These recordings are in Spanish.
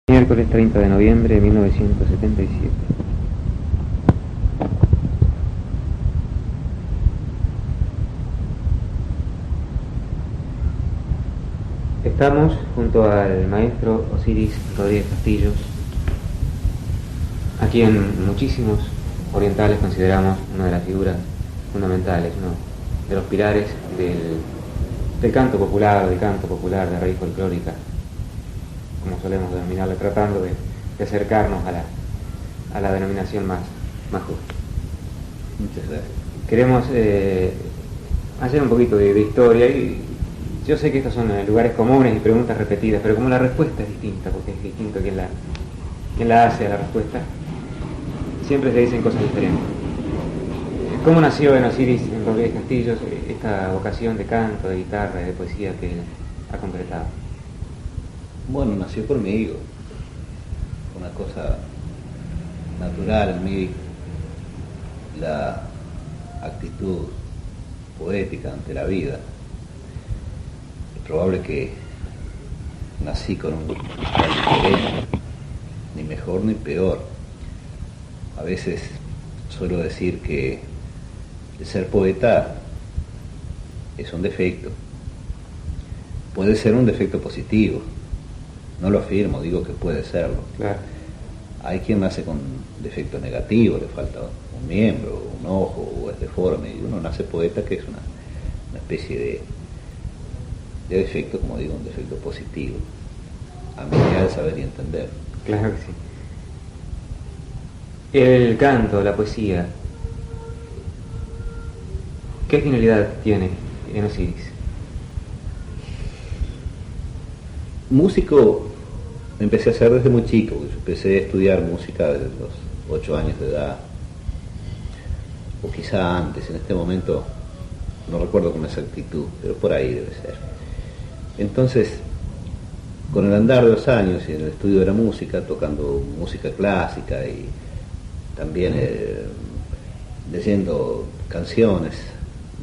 Miércoles 30 de noviembre de 1977. Estamos junto al maestro Osiris Rodríguez Castillo, a quien muchísimos orientales consideramos una de las figuras fundamentales, uno de los pilares del canto popular, de raíz folclórica, como solemos denominarlo, tratando de acercarnos a la denominación más justa. Muchas gracias. Queremos hacer un poquito de historia, y yo sé que estos son lugares comunes y preguntas repetidas, pero como la respuesta es distinta, porque es distinto quien la hace a la respuesta, siempre se dicen cosas diferentes. ¿Cómo nació en Osiris Rodríguez Castillo esta vocación de canto, de guitarra, de poesía que él ha concretado? Bueno, nació conmigo, una cosa natural en mí, la actitud poética ante la vida. Es probable que nací con un interés, ni mejor ni peor. A veces suelo decir que el ser poeta es un defecto. Puede ser un defecto positivo. No lo afirmo, digo que puede serlo. Claro. Hay quien nace con defectos negativos, le falta un miembro, un ojo, o es deforme, y uno nace poeta, que es una especie de defecto, como digo, un defecto positivo, a medida de saber y entender. Claro que sí. El canto, la poesía, ¿qué finalidad tiene en Osiris? Músico empecé a ser desde muy chico. Yo empecé a estudiar música desde los 8 años de edad, o quizá antes. En este momento no recuerdo con exactitud, pero por ahí debe ser. Entonces, con el andar de los años y en el estudio de la música, tocando música clásica y también leyendo canciones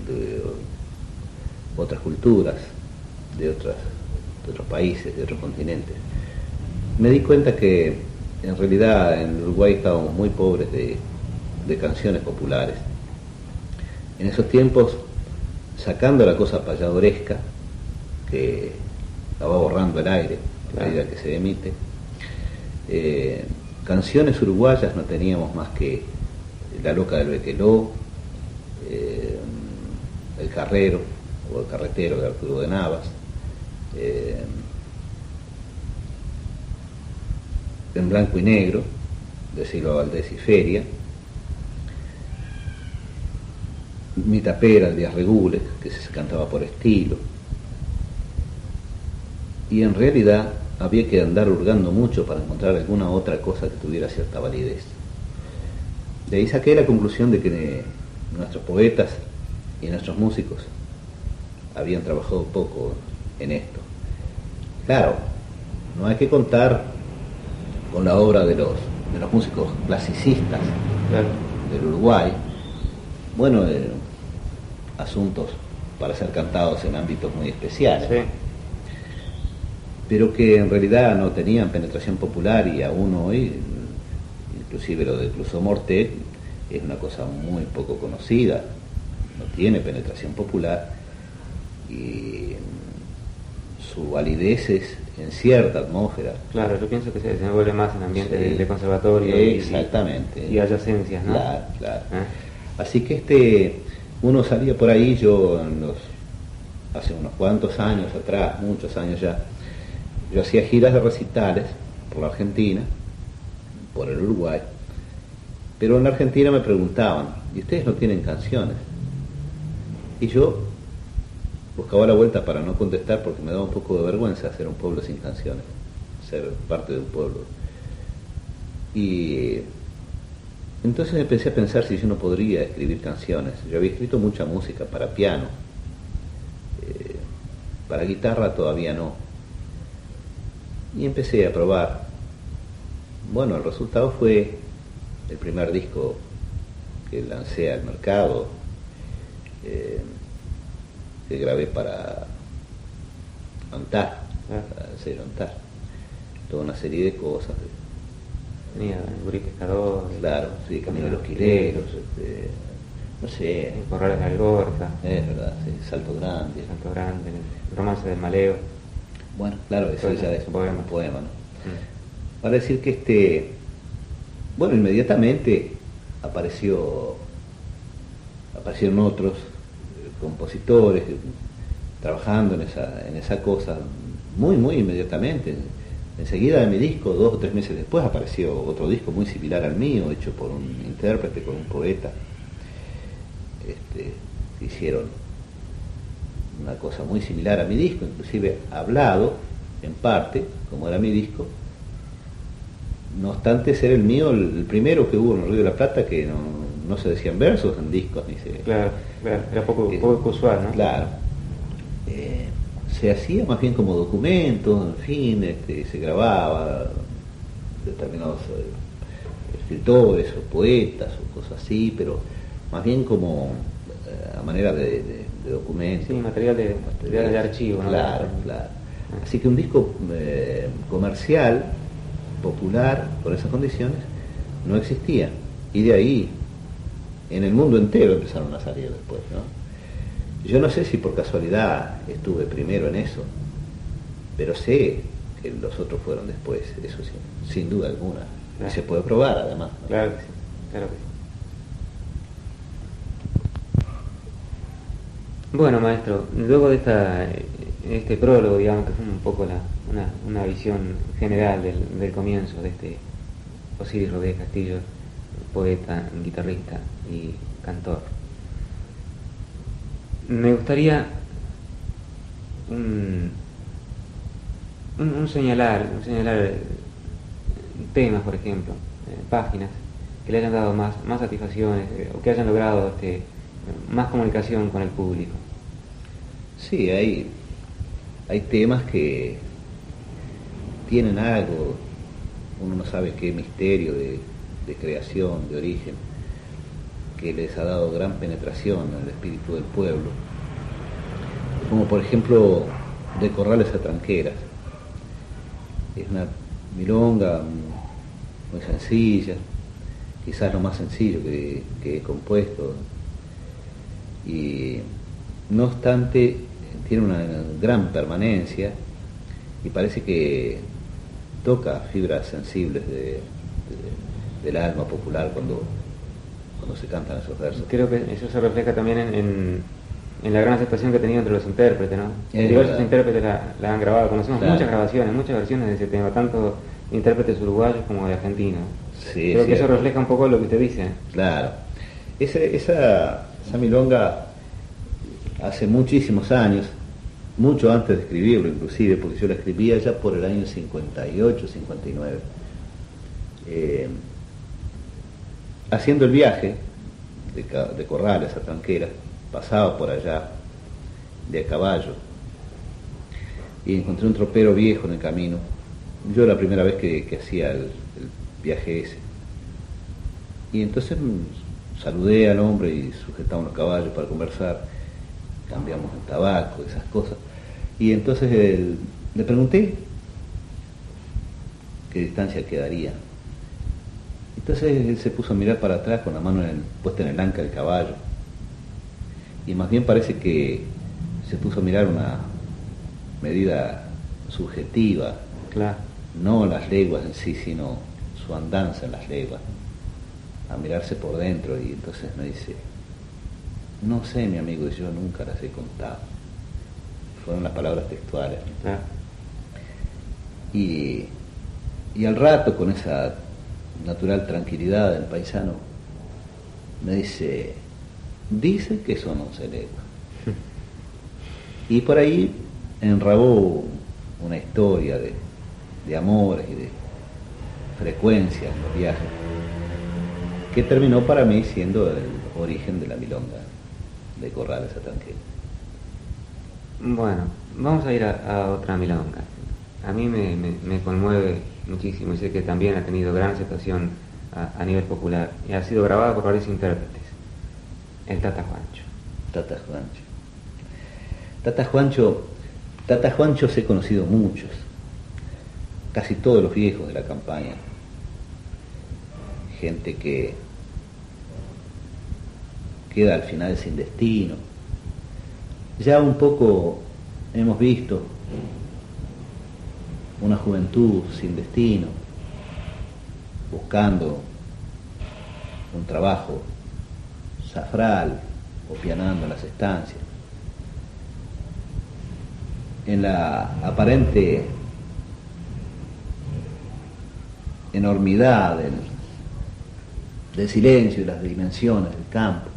de otras culturas, de otros países, de otros continentes, me di cuenta que en realidad en Uruguay estábamos muy pobres de canciones populares. En esos tiempos, sacando la cosa payadoresca que la va borrando el aire a medida que se emite, canciones uruguayas no teníamos más que La Loca del Bequeló, El Carrero o El Carretero de Arturo de Navas, En Blanco y Negro de Silva Valdés y Feria, Mi Tapera de Díaz Regules, que se cantaba por estilo, y en realidad había que andar hurgando mucho para encontrar alguna otra cosa que tuviera cierta validez. De ahí saqué la conclusión de que nuestros poetas y nuestros músicos habían trabajado poco en esto. Claro, no hay que contar con la obra de los músicos clasicistas, Claro. del Uruguay. Bueno, asuntos para ser cantados en ámbitos muy especiales, Sí. pero que en realidad no tenían penetración popular, y aún hoy, inclusive lo de Clouseau Mortet es una cosa muy poco conocida, no tiene penetración popular, y su validez es en cierta atmósfera. Claro, yo pienso que se desenvuelve más en ambientes Sí, de conservatorio exactamente, y adyacencias, ¿no? Claro, claro. Así que uno salía por ahí. Yo hace unos cuantos años atrás, muchos años ya, yo hacía giras de recitales por la Argentina, por el Uruguay, pero en la Argentina me preguntaban: ¿y ustedes no tienen canciones? Y yo buscaba la vuelta para no contestar, porque me daba un poco de vergüenza ser un pueblo sin canciones, ser parte de un pueblo. Y entonces empecé a pensar si yo no podría escribir canciones. Yo había escrito mucha música para piano, para guitarra todavía no. Y empecé a probar. Bueno, el resultado fue el primer disco que lancé al mercado, que grabé para Antar, para el sello Antar. toda una serie de cosas. Tenía Gurí Pescador. Claro, sí, Camino de los Quileros, no sé. Corrales de Algorta. Es verdad, sí, Salto Grande. Salto Grande, el Romance del Maleo. Bueno, claro, eso Poema. ya es un poema, ¿no? Mm. Para decir que bueno, inmediatamente aparecieron otros compositores trabajando en esa cosa muy, muy inmediatamente. Enseguida de mi disco, 2 o 3 meses después, apareció otro disco muy similar al mío, hecho por un intérprete, con un poeta. Hicieron una cosa muy similar a mi disco, inclusive hablado en parte, como era mi disco, no obstante ser el mío el primero que hubo en el Río de la Plata, que no se decían versos en discos, ni se... Claro, era poco usual, ¿no? Claro. Se hacía más bien como documento, en fin, se grababa determinados escritores o poetas o cosas así, pero más bien como a manera de documento. Sí, material de archivo, ¿no? Claro, claro. Así que un disco comercial, popular, por esas condiciones, no existía. Y de ahí, en el mundo entero empezaron a salir después, ¿no? Yo no sé si por casualidad estuve primero en eso, pero sé que los otros fueron después, eso sí, sin duda alguna. Claro. Y se puede probar además, ¿no? Claro que sí, claro que sí. Bueno, maestro, luego de este prólogo, digamos, que fue un poco una visión general del comienzo de este Osiris Rodríguez Castillo, poeta, guitarrista y cantor, me gustaría señalar temas, por ejemplo, páginas que le hayan dado más satisfacciones o que hayan logrado más comunicación con el público. Sí, hay temas que tienen algo, uno no sabe qué misterio de creación, de origen, que les ha dado gran penetración al espíritu del pueblo, como por ejemplo De Corrales a Tranqueras. Es una milonga muy sencilla, quizás lo más sencillo que he compuesto, y no obstante tiene una gran permanencia y parece que toca fibras sensibles del alma popular cuando se cantan esos versos. Creo que eso se refleja también en la gran aceptación que ha tenido entre los intérpretes, ¿no? Diversos intérpretes la han grabado, conocemos muchas grabaciones, muchas versiones de ese tema, tanto intérpretes uruguayos como de argentinos. Sí, creo que eso refleja un poco lo que usted dice. Claro. Esa milonga hace muchísimos años, mucho antes de escribirlo inclusive, porque yo la escribía ya por el año 58, 59. Haciendo el viaje de Corrales a Tranqueras, pasaba por allá de a caballo y encontré un tropero viejo en el camino. Yo la primera vez que hacía el viaje ese, y entonces saludé al hombre y sujetamos los caballos para conversar, cambiamos el tabaco, esas cosas, y entonces le pregunté qué distancia quedaría. Entonces él se puso a mirar para atrás con la mano puesta en el anca del caballo, y más bien parece que se puso a mirar una medida subjetiva, Claro. no las leguas en sí, sino su andanza en las leguas, a mirarse por dentro, y entonces me dice: no sé, mi amigo, yo nunca las he contado. Fueron las palabras textuales. Claro. Y al rato, con esa natural tranquilidad del paisano, me dice que son 11 leguas. Y por ahí enrabó una historia de amores y de frecuencias en los viajes, que terminó para mí siendo el origen de la milonga de Corrales a Tranqueras. Bueno, vamos a ir a otra milonga. A mí me conmueve muchísimo y sé que también ha tenido gran aceptación a nivel popular y ha sido grabada por varios intérpretes. El Tata Juancho. Tata Juancho he conocido muchos. casi todos los viejos de la campaña, gente que queda al final sin destino. Ya un poco hemos visto una juventud sin destino, buscando un trabajo zafral o pianando en las estancias. En la aparente enormidad del silencio y las dimensiones del campo,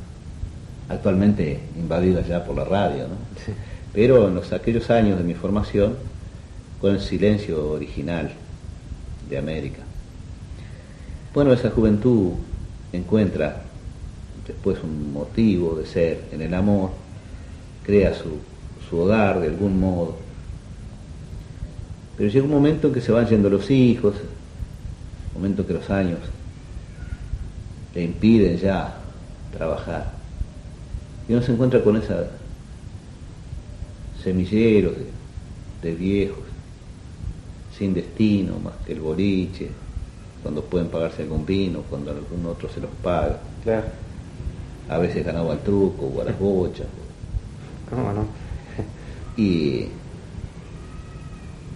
actualmente invadidas ya por la radio, ¿no? Sí. Pero en aquellos años de mi formación, con el silencio original de América. Bueno, esa juventud encuentra después un motivo de ser en el amor, crea su hogar de algún modo, pero llega un momento en que se van yendo los hijos, un momento que los años le impiden ya trabajar, y uno se encuentra con esos semilleros de viejos sin destino más que el boliche, cuando pueden pagarse algún vino, cuando algún otro se los paga. Claro. A veces ganado al truco o a las bochas. ¿Cómo no? Y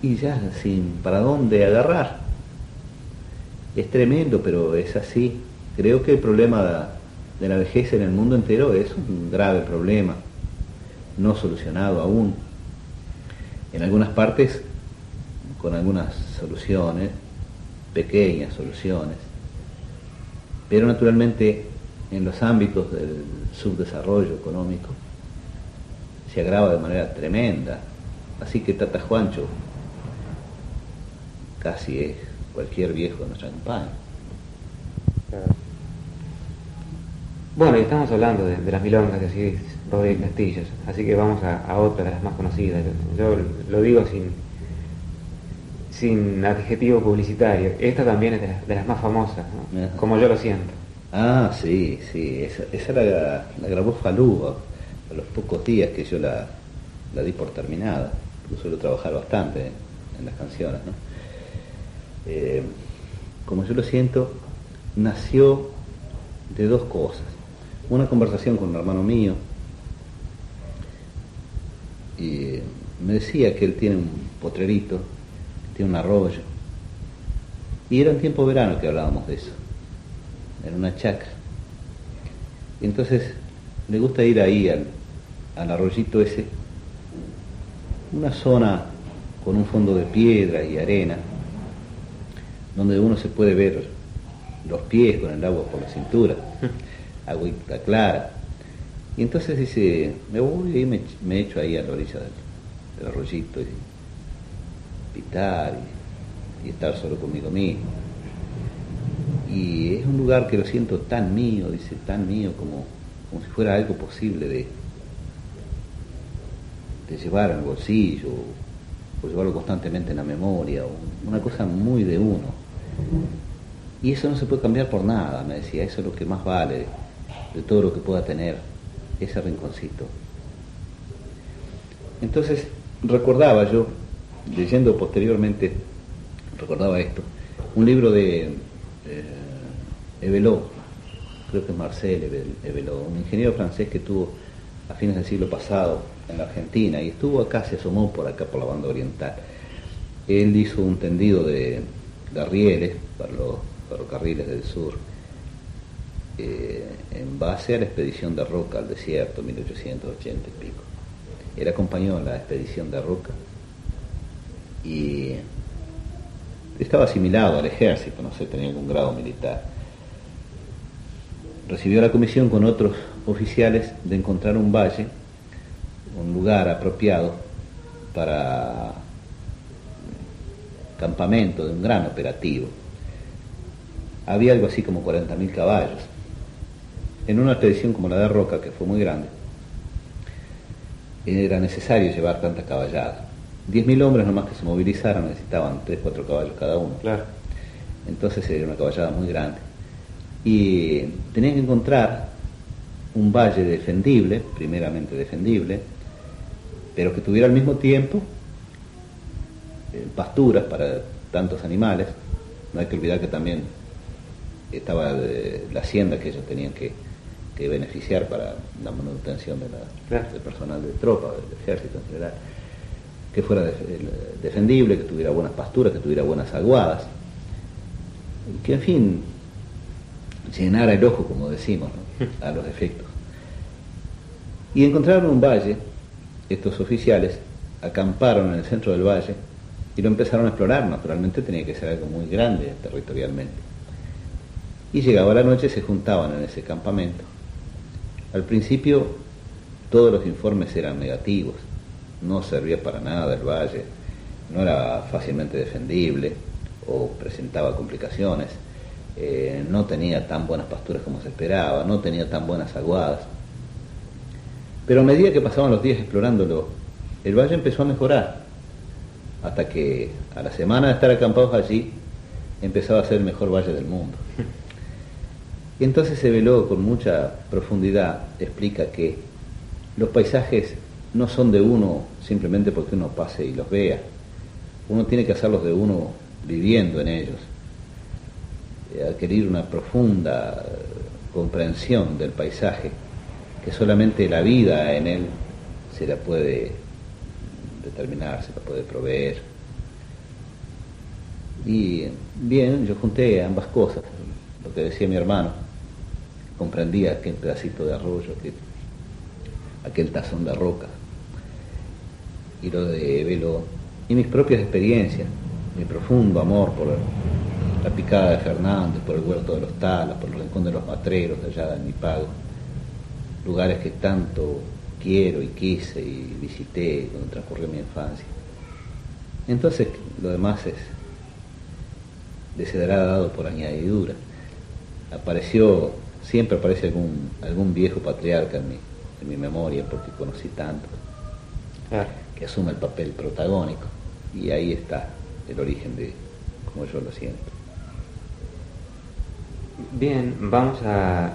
ya sin para dónde agarrar. Es tremendo, pero es así. Creo que el problema de la vejez en el mundo entero es un grave problema, no solucionado aún. En algunas partes, con algunas soluciones, pequeñas soluciones, pero naturalmente en los ámbitos del subdesarrollo económico se agrava de manera tremenda. Así que Tata Juancho casi es cualquier viejo de nuestra campaña. Claro. Bueno, y estamos hablando de las milongas de así Rodríguez Castillos, así que vamos a otra de las más conocidas. Yo lo digo sin adjetivo publicitario. Esta también es de las más famosas, ¿no? Ajá. Como yo lo siento. Ah, sí, esa la grabó Falú a los pocos días que yo la di por terminada. Yo suelo trabajar bastante en las canciones, ¿no? Como yo lo siento, nació de dos cosas. Una conversación con un hermano mío, y me decía que él tiene un potrerito, tiene un arroyo, y era en tiempo de verano que hablábamos de eso, en una chacra. Y entonces le gusta ir ahí al arroyito ese, una zona con un fondo de piedra y arena, donde uno se puede ver los pies con el agua por la cintura, agüita clara. Y entonces dice, me voy y me echo ahí a la orilla del arroyito y pitar y estar solo conmigo mismo. Y es un lugar que lo siento tan mío, dice, tan mío como si fuera algo posible de llevar al bolsillo o llevarlo constantemente en la memoria, o una cosa muy de uno. Y eso no se puede cambiar por nada, me decía, eso es lo que más vale de todo lo que pueda tener ese rinconcito. Entonces recordaba yo, leyendo posteriormente, recordaba esto, un libro de Evelot, creo que es Marcel Evelot, un ingeniero francés que estuvo a fines del siglo pasado en la Argentina y estuvo acá, se asomó por acá por la banda oriental. Él hizo un tendido de rieles para los ferrocarriles del sur, en base a la expedición de Roca al desierto, 1880 y pico. Él acompañó la expedición de Roca y estaba asimilado al ejército, no sé, tenía algún grado militar. Recibió la comisión con otros oficiales de encontrar un valle, un lugar apropiado para campamento de un gran operativo. Había algo así como 40.000 caballos. En una expedición como la de Roca, que fue muy grande, era necesario llevar tanta caballada. 10.000 hombres nomás que se movilizaron necesitaban 3-4 caballos cada uno. Claro. Entonces era una caballada muy grande. Y tenían que encontrar un valle defendible, primeramente defendible, pero que tuviera al mismo tiempo pasturas para tantos animales. No hay que olvidar que también estaba la hacienda que ellos tenían que beneficiar para la manutención del personal de tropa, del ejército en general, que fuera defendible, que tuviera buenas pasturas, que tuviera buenas aguadas, y que en fin llenara el ojo, como decimos, ¿no?, a los efectos. Y encontraron un valle. Estos oficiales acamparon en el centro del valle y lo empezaron a explorar. Naturalmente tenía que ser algo muy grande territorialmente. Y llegaba la noche, se juntaban en ese campamento. Al principio todos los informes eran negativos, no servía para nada el valle, no era fácilmente defendible o presentaba complicaciones, no tenía tan buenas pasturas como se esperaba, no tenía tan buenas aguadas. Pero a medida que pasaban los días explorándolo, el valle empezó a mejorar, hasta que a la semana de estar acampados allí empezaba a ser el mejor valle del mundo. Y entonces se veló con mucha profundidad, explica que los paisajes no son de uno simplemente porque uno pase y los vea. Uno tiene que hacerlos de uno viviendo en ellos, adquirir una profunda comprensión del paisaje, que solamente la vida en él se la puede determinar, se la puede proveer. Y bien, yo junté ambas cosas, lo que decía mi hermano. Comprendía aquel pedacito de arroyo, aquel tazón de roca, y lo de Velo, y mis propias experiencias, mi profundo amor por la picada de Fernández, por el huerto de los Talas, por el rincón de los Matreros de allá en Mipago, lugares que tanto quiero y quise y visité donde transcurrió mi infancia. Entonces lo demás se dará dado por añadidura. Siempre aparece algún viejo patriarca en mi memoria, porque conocí tanto, que asume el papel protagónico, y ahí está el origen de cómo yo lo siento. Bien, vamos a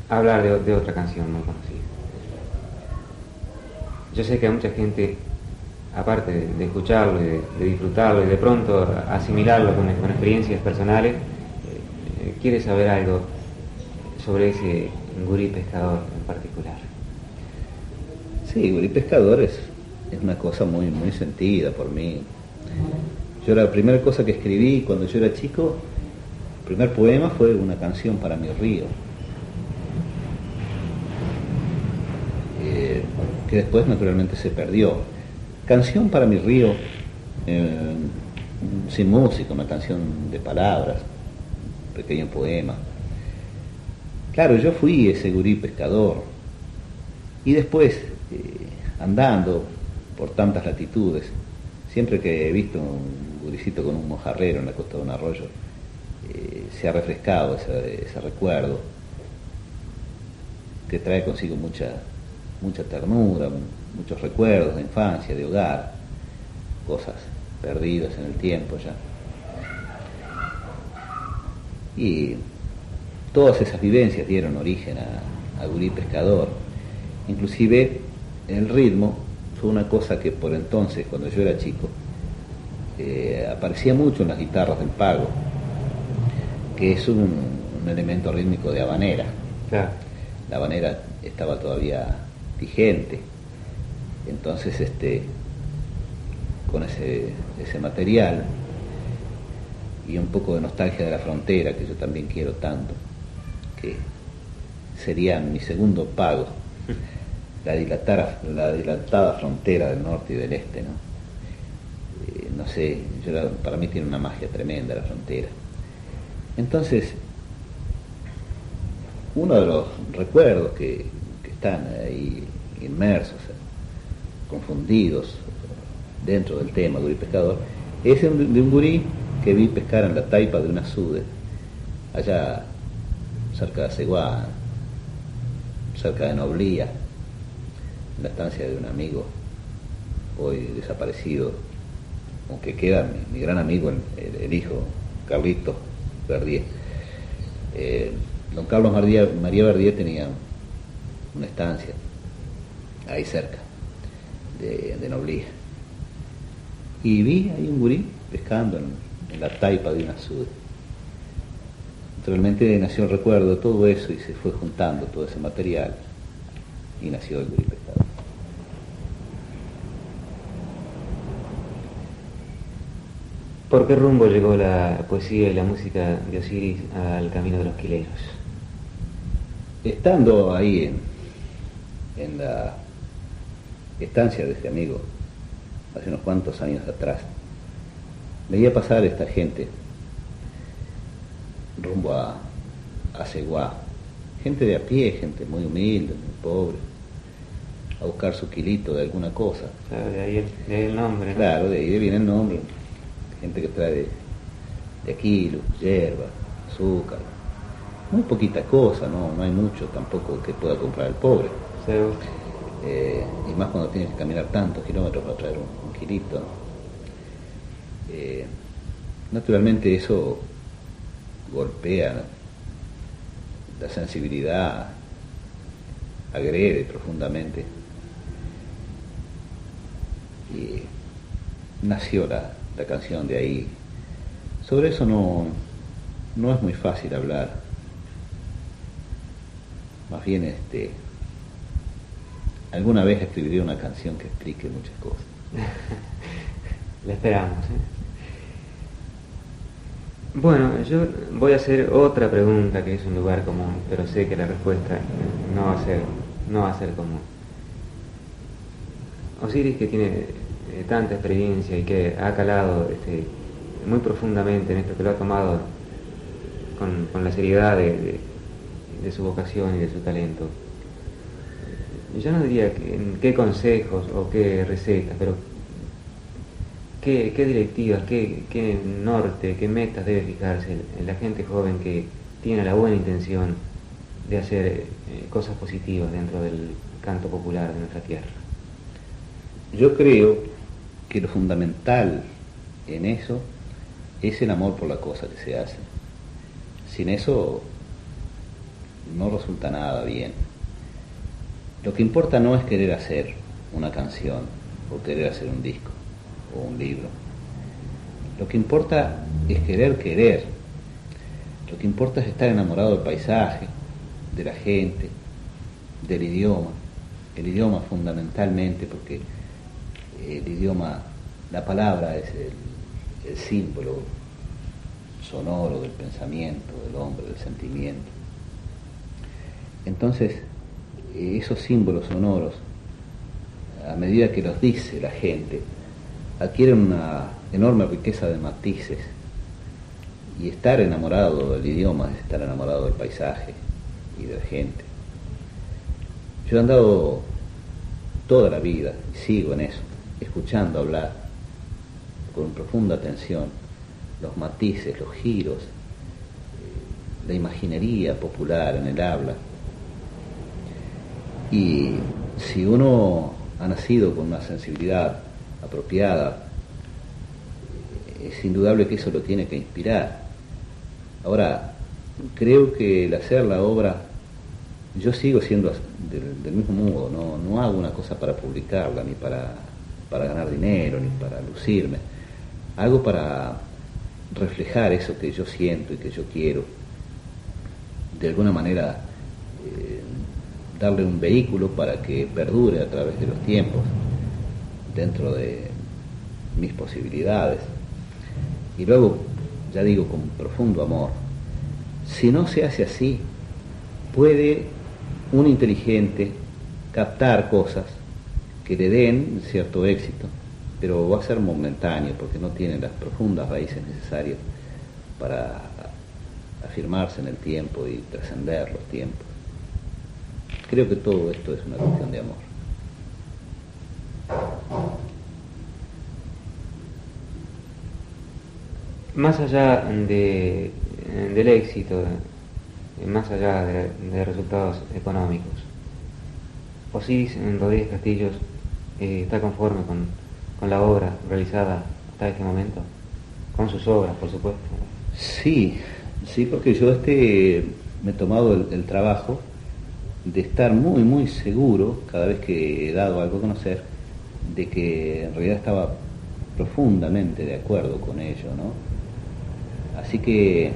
hablar de otra canción muy conocida. Yo sé que a mucha gente, aparte de escucharlo y de disfrutarlo y de pronto asimilarlo con experiencias personales, quiere saber algo sobre ese gurí pescador en particular. Sí, gurí pescador es una cosa muy, muy sentida por mí. Yo la primera cosa que escribí cuando yo era chico, el primer poema fue una canción para mi río, que después naturalmente se perdió. Canción para mi río, sin música, una canción de palabras, pequeño poema. Claro, yo fui ese gurí pescador, y después, andando por tantas latitudes, siempre que he visto un guricito con un mojarrero en la costa de un arroyo, se ha refrescado ese recuerdo que trae consigo mucha ternura, muchos recuerdos de infancia, de hogar, cosas perdidas en el tiempo ya. Y todas esas vivencias dieron origen a gurí pescador. Inclusive el ritmo fue una cosa que por entonces, cuando yo era chico, aparecía mucho en las guitarras del pago, que es un elemento rítmico de habanera. Claro. La habanera estaba todavía vigente, entonces con ese material y un poco de nostalgia de la frontera, que yo también quiero tanto, que sería mi segundo pago, la dilatada frontera del norte y del este, ¿no? No sé, para mí tiene una magia tremenda la frontera. Entonces, uno de los recuerdos que están ahí inmersos, confundidos dentro del tema gurí pescador, es de un gurí que vi pescar en la taipa de una sude, allá cerca de Ceguá, cerca de Noblía, en la estancia de un amigo hoy desaparecido, aunque queda mi gran amigo, el hijo Carlitos Verdier. Don Carlos María Verdier tenía una estancia ahí cerca de Noblía, y vi ahí un gurí pescando en la taipa de una sude. Naturalmente nació el recuerdo de todo eso y se fue juntando todo ese material y nació el gurí pescador. ¿Por qué rumbo llegó la poesía y la música de Osiris al camino de los quileros? Estando ahí en la estancia de este amigo, hace unos cuantos años atrás, veía pasar esta gente rumbo a Ceguá, gente de a pie, gente muy humilde, muy pobre, a buscar su kilito de alguna cosa. Claro, de ahí el nombre, ¿no? Claro, de ahí viene el nombre. Gente que trae de kilo, hierba, azúcar, muy poquita cosa, no hay mucho tampoco que pueda comprar el pobre. Seguro. Y más cuando tienes que caminar tantos kilómetros para traer un kilito. Naturalmente eso golpea la sensibilidad, agrede profundamente. Y nació la canción de ahí. Sobre eso no es muy fácil hablar. Más bien alguna vez escribiré una canción que explique muchas cosas. La esperamos, Bueno, yo voy a hacer otra pregunta que es un lugar común, pero sé que la respuesta no va a ser común. Osiris, que tiene tanta experiencia y que ha calado muy profundamente en esto, que lo ha tomado con la seriedad de su vocación y de su talento, yo no diría qué consejos o qué recetas, pero qué directivas, qué norte, qué metas debe fijarse en la gente joven que tiene la buena intención de hacer cosas positivas dentro del canto popular de nuestra tierra. Yo creo que lo fundamental en eso es el amor por la cosa que se hace. Sin eso no resulta nada bien. Lo que importa no es querer hacer una canción o querer hacer un disco o un libro. Lo que importa es querer. Lo que importa es estar enamorado del paisaje, de la gente, del idioma. El idioma fundamentalmente, porque el idioma, la palabra es el símbolo sonoro del pensamiento del hombre, del sentimiento. Entonces, esos símbolos sonoros, a medida que los dice la gente, adquieren una enorme riqueza de matices, y estar enamorado del idioma es estar enamorado del paisaje y de la gente. Yo he andado toda la vida, y sigo en eso, escuchando hablar con profunda atención los matices, los giros, la imaginería popular en el habla. Y si uno ha nacido con una sensibilidad apropiada, es indudable que eso lo tiene que inspirar. Ahora, creo que el hacer la obra, yo sigo siendo del mismo modo, no hago una cosa para publicarla, ni para ganar dinero, ni para lucirme. Hago para reflejar eso que yo siento y que yo quiero. De alguna manera, darle un vehículo para que perdure a través de los tiempos, dentro de mis posibilidades. Y luego, ya digo, con profundo amor. Si no se hace así, puede un inteligente captar cosas que le den cierto éxito, pero va a ser momentáneo, porque no tiene las profundas raíces necesarias para afirmarse en el tiempo y trascender los tiempos. Creo que todo esto es una cuestión de amor. Más allá del éxito, más allá de resultados económicos, Osiris Rodríguez Castillos está conforme con la obra realizada hasta este momento, con sus obras, por supuesto. Sí, porque yo me he tomado el trabajo de estar muy, muy seguro, cada vez que he dado algo a conocer, de que en realidad estaba profundamente de acuerdo con ello, ¿no? Así que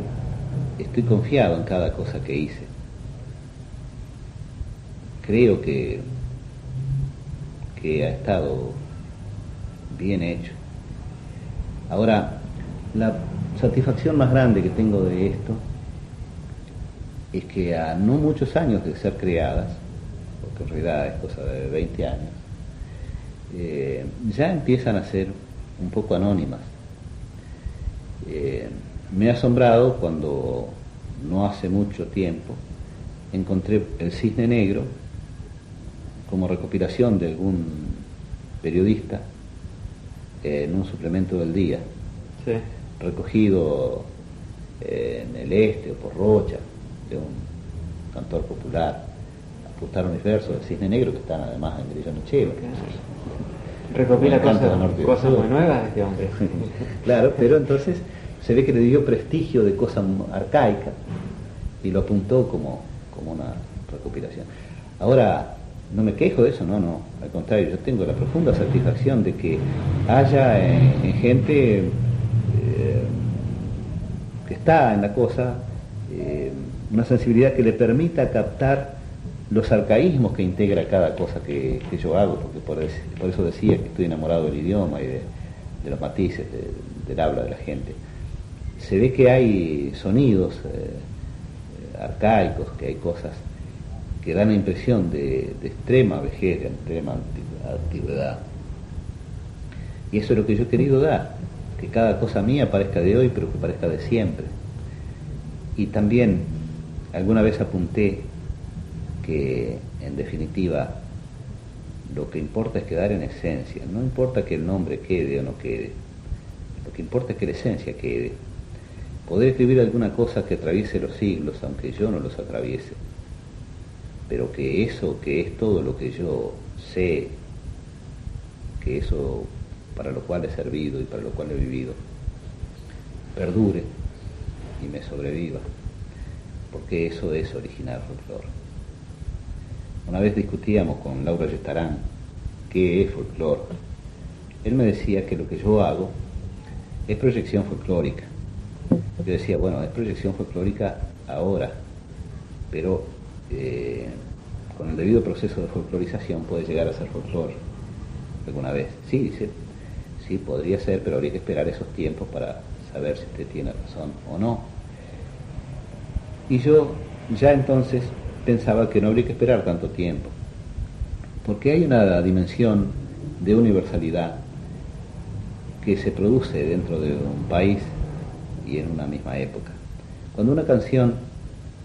estoy confiado en cada cosa que hice. Creo que ha estado bien hecho. Ahora, la satisfacción más grande que tengo de esto es que a no muchos años de ser creadas, porque en realidad es cosa de 20 años, ya empiezan a ser un poco anónimas. Me ha asombrado cuando no hace mucho tiempo encontré El Cisne Negro como recopilación de algún periodista en un suplemento del día, Sí. recogido en el Este o por Rocha, de un cantor popular. Ajustaron mis versos del Cisne Negro, que están además en Grillo Nochero. Recopila Como el canto del norte y del cosas sur. muy nuevas de este hombre. Claro, pero entonces se ve que le dio prestigio de cosa arcaica y lo apuntó como una recopilación. Ahora, no me quejo de eso, no, al contrario, yo tengo la profunda satisfacción de que haya en gente que está en la cosa una sensibilidad que le permita captar los arcaísmos que integra cada cosa que yo hago, porque por eso decía que estoy enamorado del idioma y de los matices del habla de la gente. Se ve que hay sonidos arcaicos, que hay cosas que dan la impresión de extrema vejez, de extrema antigüedad. Y eso es lo que yo he querido dar, que cada cosa mía parezca de hoy, pero que parezca de siempre. Y también alguna vez apunté que, en definitiva, lo que importa es quedar en esencia. No importa que el nombre quede o no quede, lo que importa es que la esencia quede. Poder escribir alguna cosa que atraviese los siglos, aunque yo no los atraviese, pero que eso, que es todo lo que yo sé, que eso para lo cual he servido y para lo cual he vivido, perdure y me sobreviva, porque eso es original folclore. Una vez discutíamos con Laura Gestarán qué es folclore. Él me decía que lo que yo hago es proyección folclórica. Yo decía, bueno, es proyección folclórica ahora, pero con el debido proceso de folclorización puede llegar a ser folclore alguna vez. Sí, dice, sí, podría ser, pero habría que esperar esos tiempos para saber si usted tiene razón o no. Y yo ya entonces pensaba que no habría que esperar tanto tiempo, porque hay una dimensión de universalidad que se produce dentro de un país y en una misma época. Cuando una canción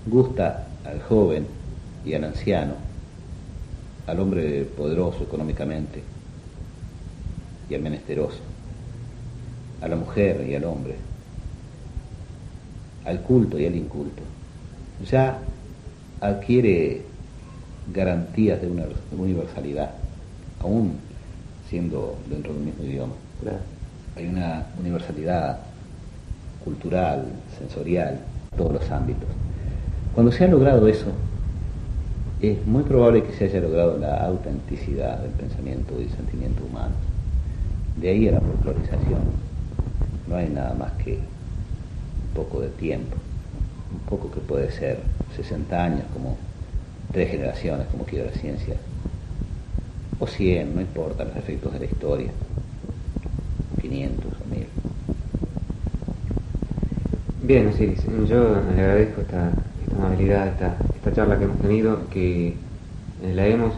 gusta al joven y al anciano, al hombre poderoso económicamente y al menesteroso, a la mujer y al hombre, al culto y al inculto, ya adquiere garantías de una universalidad, aún siendo dentro del mismo idioma. Claro. Hay una universalidad cultural, sensorial, en todos los ámbitos. Cuando se ha logrado eso, es muy probable que se haya logrado la autenticidad del pensamiento y sentimiento humano. De ahí a la folclorización. No hay nada más que un poco de tiempo, un poco que puede ser 60 años, como 3 generaciones, como quiera la ciencia, o 100, no importa los efectos de la historia, 500 o 1000. Bien, Osiris, yo le agradezco esta amabilidad, esta charla que hemos tenido, que la hemos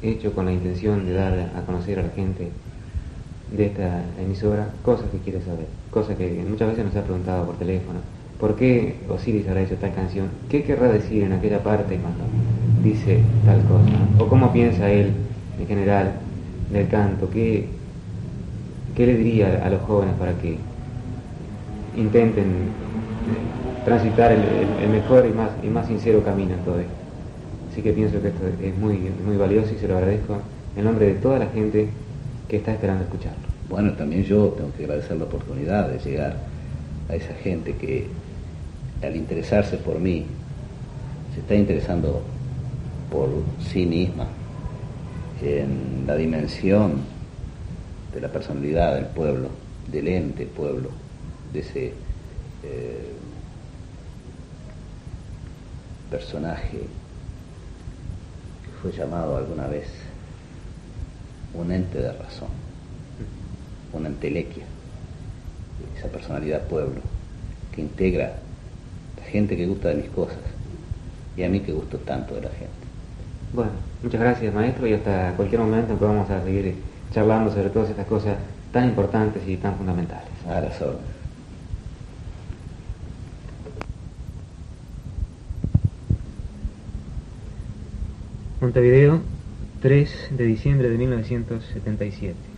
hecho con la intención de dar a conocer a la gente de esta emisora cosas que quiere saber, cosas que muchas veces nos ha preguntado por teléfono. ¿Por qué Osiris habrá hecho tal canción? ¿Qué querrá decir en aquella parte cuando dice tal cosa? ¿O cómo piensa él en general del canto? ¿Qué le diría a los jóvenes para que intenten transitar el mejor y más sincero camino en todo esto? Así que pienso que esto es muy, muy valioso y se lo agradezco en nombre de toda la gente que está esperando escucharlo. Bueno, también yo tengo que agradecer la oportunidad de llegar a esa gente que, al interesarse por mí, se está interesando por sí misma en la dimensión de la personalidad del pueblo, del ente pueblo, de ese personaje que fue llamado alguna vez un ente de razón, una entelequia, esa personalidad pueblo que integra la gente que gusta de mis cosas y a mí que gusto tanto de la gente. Bueno, muchas gracias, maestro, y hasta cualquier momento en que vamos a seguir charlando sobre todas estas cosas tan importantes y tan fundamentales. A las órdenes. Montevideo, 3 de diciembre de 1977.